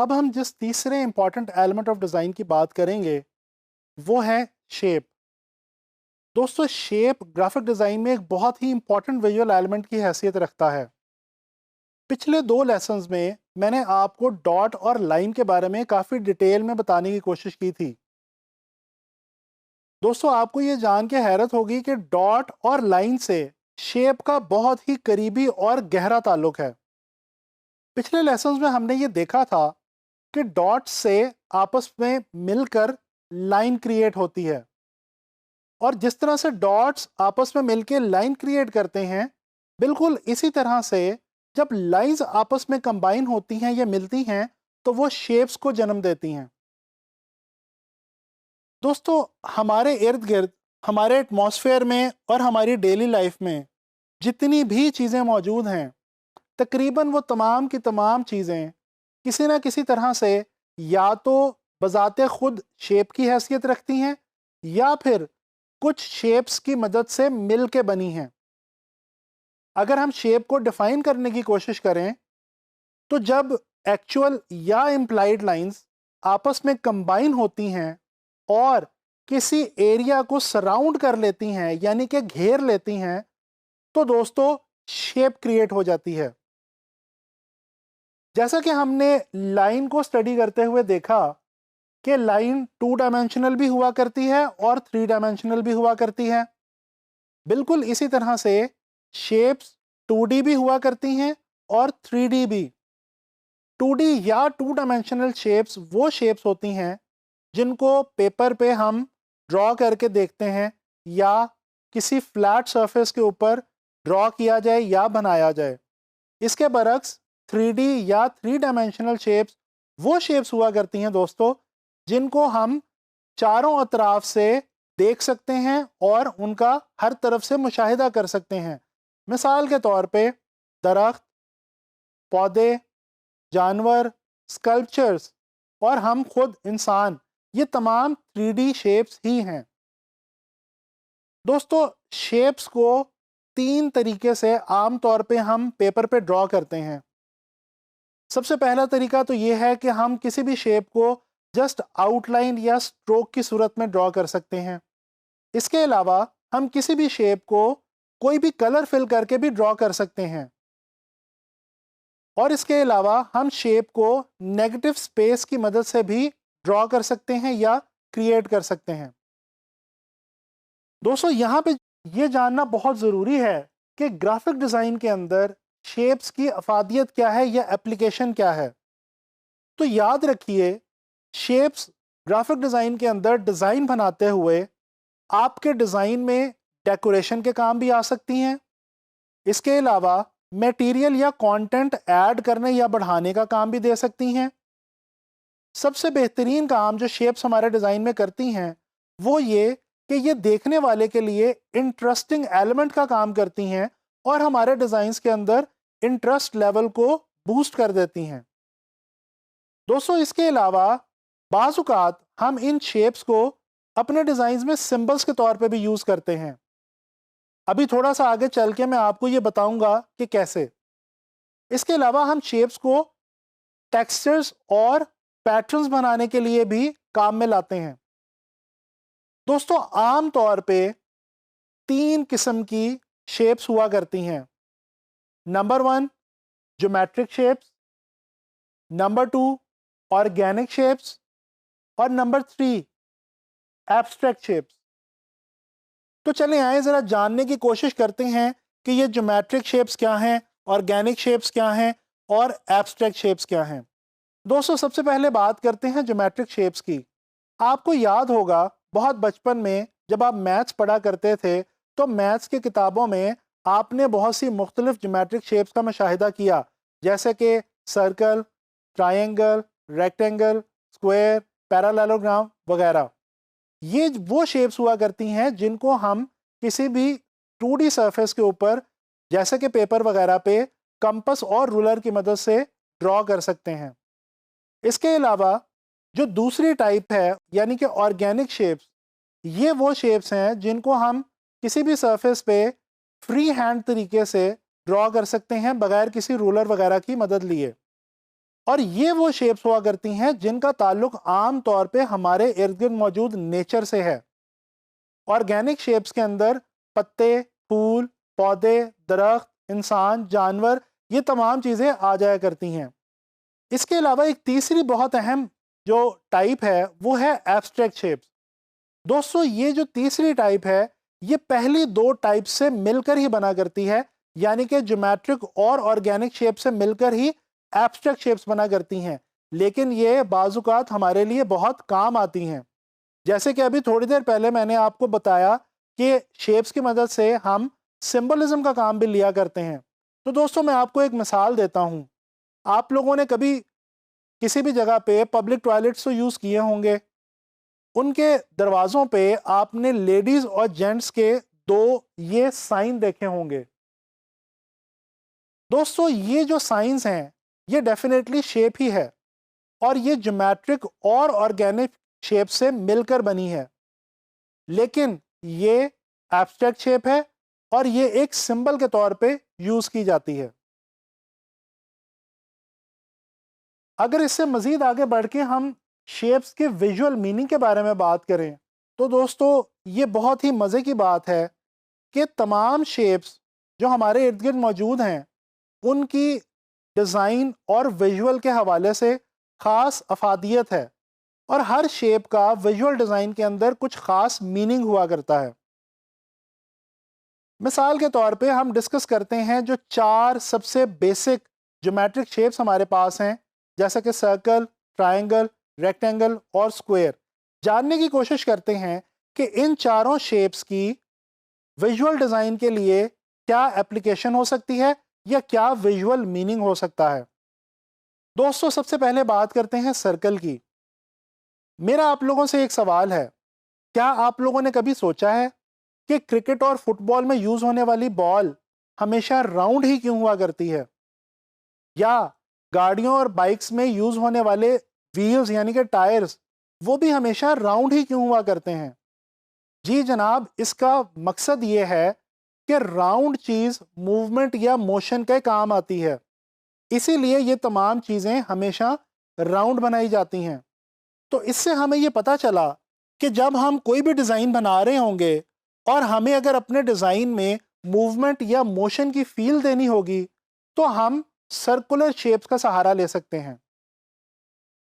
अब हम जिस तीसरे इंपॉर्टेंट एलिमेंट ऑफ डिज़ाइन की बात करेंगे वो है शेप। दोस्तों, शेप ग्राफिक डिज़ाइन में एक बहुत ही इंपॉर्टेंट विजुअल एलिमेंट की हैसियत रखता है। पिछले दो लेसन्स में मैंने आपको डॉट और लाइन के बारे में काफ़ी डिटेल में बताने की कोशिश की थी। दोस्तों, आपको ये जान के हैरत होगी कि डॉट और लाइन से शेप का बहुत ही करीबी और गहरा ताल्लुक है। पिछले लेसन्स में हमने ये देखा था कि डॉट्स से आपस में मिलकर लाइन क्रिएट होती है, और जिस तरह से डॉट्स आपस में मिलकर लाइन क्रिएट करते हैं, बिल्कुल इसी तरह से जब लाइंस आपस में कंबाइन होती हैं या मिलती हैं तो वो शेप्स को जन्म देती हैं। दोस्तों, हमारे इर्द गिर्द, हमारे एटमॉस्फेयर में और हमारी डेली लाइफ में जितनी भी चीज़ें मौजूद हैं, तकरीबन वो तमाम की तमाम चीज़ें किसी ना किसी तरह से या तो बजाते खुद शेप की हैसियत रखती हैं या फिर कुछ शेप्स की मदद से मिल के बनी हैं। अगर हम शेप को डिफाइन करने की कोशिश करें तो जब एक्चुअल या इम्प्लाइड लाइंस आपस में कंबाइन होती हैं और किसी एरिया को सराउंड कर लेती हैं, यानी कि घेर लेती हैं, तो दोस्तों शेप क्रिएट हो जाती है। जैसा कि हमने लाइन को स्टडी करते हुए देखा कि लाइन 2 डायमेंशनल भी हुआ करती है और 3 डायमेंशनल भी हुआ करती है, बिल्कुल इसी तरह से शेप्स 2D भी हुआ करती हैं और 3D भी। 2D या 2 डायमेंशनल शेप्स वो शेप्स होती हैं जिनको पेपर पे हम ड्रॉ करके देखते हैं या किसी फ्लैट सरफेस के ऊपर ड्रॉ किया जाए या बनाया जाए। इसके बरक्स 3D या 3 डायमेंशनल शेप्स वो शेप्स हुआ करती हैं दोस्तों जिनको हम चारों अतराफ से देख सकते हैं और उनका हर तरफ से मुशाहिदा कर सकते हैं। मिसाल के तौर पे दरख्त, पौधे, जानवर, स्कल्पचर्स और हम खुद इंसान, ये तमाम 3D शेप्स ही हैं। दोस्तों, शेप्स को 3 तरीके से आम तौर पे हम पेपर पे ड्रॉ करते हैं। सबसे पहला तरीका तो ये है कि हम किसी भी शेप को जस्ट आउटलाइन या स्ट्रोक की सूरत में ड्रॉ कर सकते हैं। इसके अलावा हम किसी भी शेप को कोई भी कलर फिल करके भी ड्रॉ कर सकते हैं, और इसके अलावा हम शेप को नेगेटिव स्पेस की मदद से भी ड्रॉ कर सकते हैं या क्रिएट कर सकते हैं। दोस्तों, यहाँ पे ये जानना बहुत ज़रूरी है कि ग्राफिक डिज़ाइन के अंदर शेप्स की अफादियत क्या है या एप्लीकेशन क्या है। तो याद रखिए, शेप्स ग्राफिक डिज़ाइन के अंदर डिज़ाइन बनाते हुए आपके डिज़ाइन में डेकोरेशन के काम भी आ सकती हैं। इसके अलावा मटेरियल या कंटेंट ऐड करने या बढ़ाने का काम भी दे सकती हैं। सबसे बेहतरीन काम जो शेप्स हमारे डिज़ाइन में करती हैं वो ये कि ये देखने वाले के लिए इंटरेस्टिंग एलिमेंट का काम करती हैं और हमारे डिज़ाइंस के अंदर इंटरेस्ट लेवल को बूस्ट कर देती हैं। दोस्तों, इसके अलावा बाज़ औक़ात हम इन शेप्स को अपने डिज़ाइंस में सिंबल्स के तौर पे भी यूज़ करते हैं। अभी थोड़ा सा आगे चल के मैं आपको ये बताऊंगा कि कैसे। इसके अलावा हम शेप्स को टेक्सचर्स और पैटर्न्स बनाने के लिए भी काम में लाते हैं। दोस्तों, आम तौर पे 3 किस्म की शेप्स हुआ करती हैं। Number 1 geometric shapes, number 2 organic shapes और नंबर 3 एब्स्ट्रैक्ट शेप्स। तो चलें आए ज़रा जानने की कोशिश करते हैं कि ये ज्योमेट्रिक शेप्स क्या हैं, ऑर्गेनिक शेप्स क्या हैं और एब्स्ट्रैक्ट शेप्स क्या हैं। दोस्तों, सबसे पहले बात करते हैं ज्योमेट्रिक शेप्स की। आपको याद होगा बहुत बचपन में जब आप मैथ्स पढ़ा करते थे तो मैथ्स की किताबों में आपने बहुत सी मुख्तलिफ ज्योमेट्रिक शेप्स का मुशाहिदा किया, जैसे कि circle, triangle, rectangle, square, parallelogram वगैरह। ये वो शेप्स हुआ करती हैं जिनको हम किसी भी 2D सरफेस के ऊपर, जैसे कि पेपर वगैरह पे, कंपास और रूलर की मदद से ड्रॉ कर सकते हैं। इसके अलावा जो दूसरी टाइप है यानी कि ऑर्गेनिक शेप्स, ये वो शेप्स हैं जिनको हम किसी भी सरफेस पे फ्री हैंड तरीके से ड्रॉ कर सकते हैं बगैर किसी रूलर वगैरह की मदद लिए। और ये वो शेप्स हुआ करती हैं जिनका ताल्लुक आम तौर पे हमारे इर्द गिर्द मौजूद नेचर से है। ऑर्गेनिक शेप्स के अंदर पत्ते, फूल, पौधे, दरख्त, इंसान, जानवर, ये तमाम चीज़ें आ जाया करती हैं। इसके अलावा एक तीसरी बहुत अहम जो टाइप है वो है एब्स्ट्रैक्ट शेप्स। दोस्तों, ये जो तीसरी टाइप है ये पहली दो टाइप से मिलकर ही बना करती है, यानी कि ज्योमेट्रिक और ऑर्गेनिक शेप से मिलकर ही एब्स्ट्रैक्ट शेप्स बना करती हैं। लेकिन ये बाजुकात हमारे लिए बहुत काम आती हैं। जैसे कि अभी थोड़ी देर पहले मैंने आपको बताया कि शेप्स की मदद से हम सिंबलिज्म का काम भी लिया करते हैं। तो दोस्तों, मैं आपको एक मिसाल देता हूँ। आप लोगों ने कभी किसी भी जगह पे पब्लिक टॉयलेट्स तो यूज़ किए होंगे। उनके दरवाज़ों पे आपने लेडीज़ और जेंट्स के दो ये साइन देखे होंगे। दोस्तों, ये जो साइंस हैं ये डेफिनेटली शेप ही है और ये ज्योमेट्रिक और ऑर्गेनिक शेप से मिलकर बनी है। लेकिन ये एब्स्ट्रैक्ट शेप है और ये एक सिंबल के तौर पे यूज़ की जाती है। अगर इससे मज़ीद आगे बढ़ के हम शेप्स के विजुअल मीनिंग के बारे में बात करें तो दोस्तों, ये बहुत ही मज़े की बात है कि तमाम शेप्स जो हमारे इर्द गिर्द मौजूद हैं उनकी डिज़ाइन और विजुअल के हवाले से ख़ास अफादियत है और हर शेप का विजुअल डिज़ाइन के अंदर कुछ ख़ास मीनिंग हुआ करता है। मिसाल के तौर पे हम डिस्कस करते हैं जो चार सबसे बेसिक ज्योमेट्रिक शेप्स हमारे पास हैं, जैसे कि सर्कल, ट्रायंगल, रेक्टेंगल और स्क्वायर। जानने की कोशिश करते हैं कि इन चारों शेप्स की विजुअल डिज़ाइन के लिए क्या एप्लीकेशन हो सकती है या क्या विजुअल मीनिंग हो सकता है। दोस्तों, सबसे पहले बात करते हैं सर्कल की। मेरा आप लोगों से एक सवाल है, क्या आप लोगों ने कभी सोचा है कि क्रिकेट और फुटबॉल में यूज होने वाली बॉल हमेशा राउंड ही क्यों हुआ करती है? या गाड़ियों और बाइक्स में यूज होने वाले व्हील्स यानी कि टायर्स वो भी हमेशा राउंड ही क्यों हुआ करते हैं? जी जनाब, इसका मकसद ये है कि राउंड चीज मूवमेंट या मोशन के काम आती है, इसीलिए ये तमाम चीजें हमेशा राउंड बनाई जाती हैं। तो इससे हमें ये पता चला कि जब हम कोई भी डिज़ाइन बना रहे होंगे और हमें अगर अपने डिज़ाइन में मूवमेंट या मोशन की फील देनी होगी तो हम सर्कुलर शेप्स का सहारा ले सकते हैं।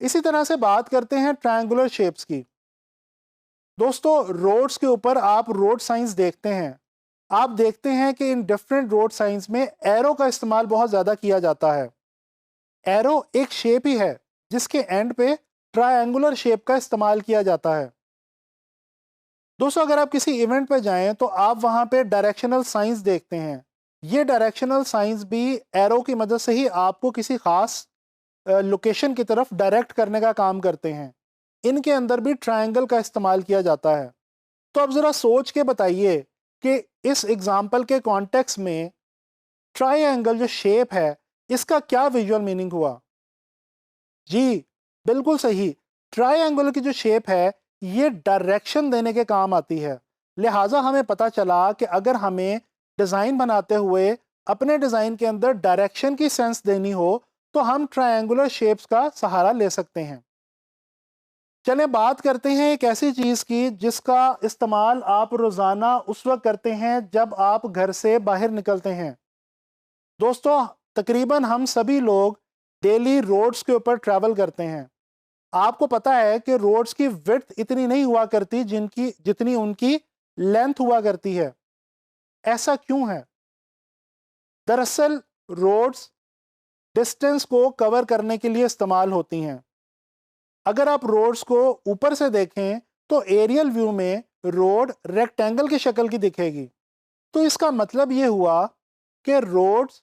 इसी तरह से बात करते हैं ट्रायंगुलर शेप्स की। दोस्तों, रोड्स के ऊपर आप रोड साइंस देखते हैं। आप देखते हैं कि इन डिफरेंट रोड साइंस में एरो का इस्तेमाल बहुत ज़्यादा किया जाता है। एरो एक शेप ही है जिसके एंड पे ट्रायंगुलर शेप का इस्तेमाल किया जाता है। दोस्तों, अगर आप किसी इवेंट पे जाएं तो आप वहां पे डायरेक्शनल साइंस देखते हैं। ये डायरेक्शनल साइंस भी एरो की मदद से ही आपको किसी खास लोकेशन की तरफ डायरेक्ट करने का काम करते हैं। इनके अंदर भी ट्रायंगल का इस्तेमाल किया जाता है। तो अब ज़रा सोच के बताइए कि इस एग्जाम्पल के कॉन्टेक्स्ट में ट्रायंगल जो शेप है इसका क्या विजुअल मीनिंग हुआ? जी बिल्कुल सही। ट्रायंगल की जो शेप है ये डायरेक्शन देने के काम आती है। लिहाजा हमें पता चला कि अगर हमें डिज़ाइन बनाते हुए अपने डिज़ाइन के अंदर डायरेक्शन की सेंस देनी हो तो हम ट्रायंगुलर शेप्स का सहारा ले सकते हैं। चलें बात करते हैं एक ऐसी चीज़ की जिसका इस्तेमाल आप रोज़ाना उस वक्त करते हैं जब आप घर से बाहर निकलते हैं। दोस्तों, तकरीबन हम सभी लोग डेली रोड्स के ऊपर ट्रैवल करते हैं। आपको पता है कि रोड्स की विड्थ इतनी नहीं हुआ करती जितनी उनकी लेंथ हुआ करती है। ऐसा क्यों है? दरअसल रोड्स डिस्टेंस को कवर करने के लिए इस्तेमाल होती हैं। अगर आप रोड्स को ऊपर से देखें तो एरियल व्यू में रोड रेक्टेंगल की शक्ल की दिखेगी। तो इसका मतलब ये हुआ कि रोड्स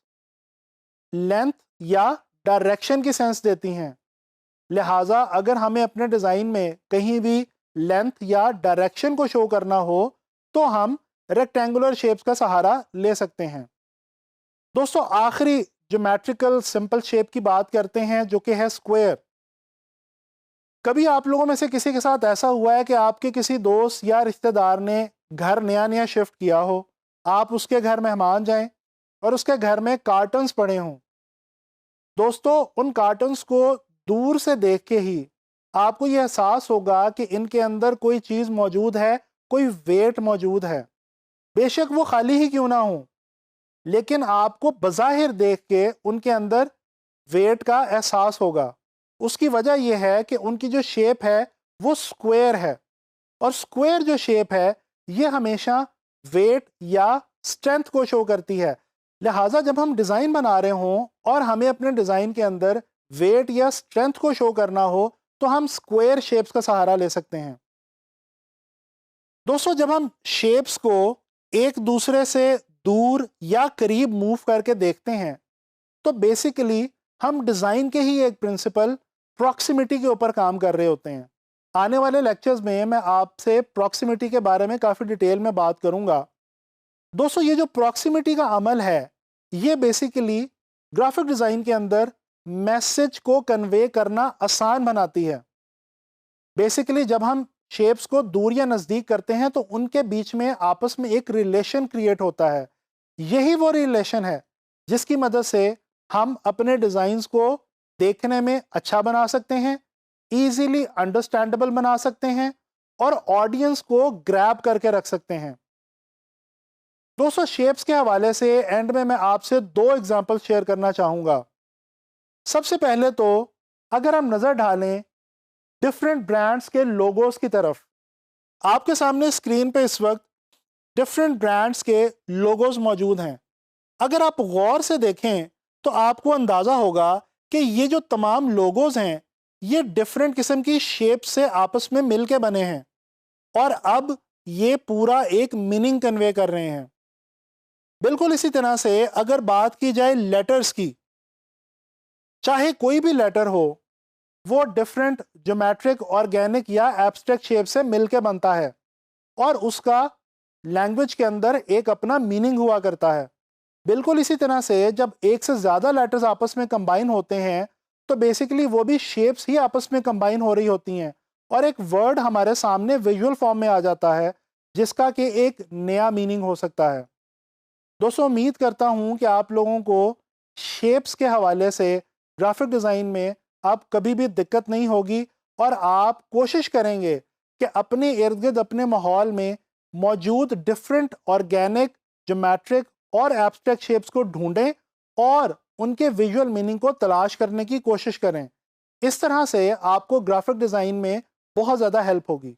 लेंथ या डायरेक्शन की सेंस देती हैं। लिहाजा अगर हमें अपने डिज़ाइन में कहीं भी लेंथ या डायरेक्शन को शो करना हो तो हम रेक्टेंगुलर शेप्स का सहारा ले सकते हैं। दोस्तों, आखिरी ज्योमेट्रिकल सिंपल शेप की बात करते हैं जो कि है स्क्वायर। कभी आप लोगों में से किसी के साथ ऐसा हुआ है कि आपके किसी दोस्त या रिश्तेदार ने घर नया नया शिफ्ट किया हो, आप उसके घर मेहमान जाएं और उसके घर में कार्टन्स पड़े हों दोस्तों, उन कार्टन्स को दूर से देख के ही आपको यह एहसास होगा कि इनके अंदर कोई चीज़ मौजूद है, कोई वेट मौजूद है। बेशक वो खाली ही क्यों ना हो, लेकिन आपको बज़ाहिर देख के उनके अंदर वेट का एहसास होगा। उसकी वजह यह है कि उनकी जो शेप है वो स्क्वायर है, और स्क्वायर जो शेप है ये हमेशा वेट या स्ट्रेंथ को शो करती है। लिहाजा जब हम डिज़ाइन बना रहे हों और हमें अपने डिज़ाइन के अंदर वेट या स्ट्रेंथ को शो करना हो, तो हम स्क्वायर शेप्स का सहारा ले सकते हैं। दोस्तों, जब हम शेप्स को एक दूसरे से दूर या करीब मूव करके देखते हैं, तो बेसिकली हम डिज़ाइन के ही एक प्रिंसिपल प्रॉक्सिमिटी के ऊपर काम कर रहे होते हैं। आने वाले लेक्चर्स में मैं आपसे प्रॉक्सिमिटी के बारे में काफ़ी डिटेल में बात करूंगा। दोस्तों, ये जो प्रॉक्सिमिटी का अमल है, ये बेसिकली ग्राफिक डिज़ाइन के अंदर मैसेज को कन्वे करना आसान बनाती है। बेसिकली जब हम शेप्स को दूर या नज़दीक करते हैं तो उनके बीच में आपस में एक रिलेशन क्रिएट होता है। यही वो रिलेशन है जिसकी मदद से हम अपने डिज़ाइंस को देखने में अच्छा बना सकते हैं, ईजीली अंडरस्टैंडेबल बना सकते हैं और ऑडियंस को ग्रैब करके रख सकते हैं। दोस्तों, शेप्स के हवाले से एंड में मैं आपसे 2 एग्जांपल शेयर करना चाहूँगा। सबसे पहले तो अगर हम नज़र डालें डिफरेंट ब्रांड्स के लोगोस की तरफ, आपके सामने स्क्रीन पे इस वक्त डिफरेंट ब्रांड्स के लोगोस मौजूद हैं। अगर आप गौर से देखें तो आपको अंदाज़ा होगा कि ये जो तमाम लोगोस हैं ये डिफरेंट किस्म की शेप से आपस में मिल के बने हैं, और अब ये पूरा एक मीनिंग कन्वे कर रहे हैं। बिल्कुल इसी तरह से अगर बात की जाए लेटर्स की, चाहे कोई भी लेटर हो, वो डिफरेंट ज्योमेट्रिक, ऑर्गेनिक या एब्स्ट्रैक्ट शेप से मिलके बनता है और उसका लैंग्वेज के अंदर एक अपना मीनिंग हुआ करता है। बिल्कुल इसी तरह से जब एक से ज़्यादा लेटर्स आपस में कंबाइन होते हैं तो बेसिकली वो भी शेप्स ही आपस में कंबाइन हो रही होती हैं और एक वर्ड हमारे सामने विजुअल फॉर्म में आ जाता है जिसका कि एक नया मीनिंग हो सकता है। दोस्तों, उम्मीद करता हूँ कि आप लोगों को शेप्स के हवाले से ग्राफिक डिज़ाइन में अब कभी भी दिक्कत नहीं होगी और आप कोशिश करेंगे कि अपने इर्द गिर्द अपने माहौल में मौजूद डिफरेंट ऑर्गेनिक, ज्योमेट्रिक और एब्स्ट्रैक्ट शेप्स को ढूंढें और उनके विजुअल मीनिंग को तलाश करने की कोशिश करें। इस तरह से आपको ग्राफिक डिज़ाइन में बहुत ज़्यादा हेल्प होगी।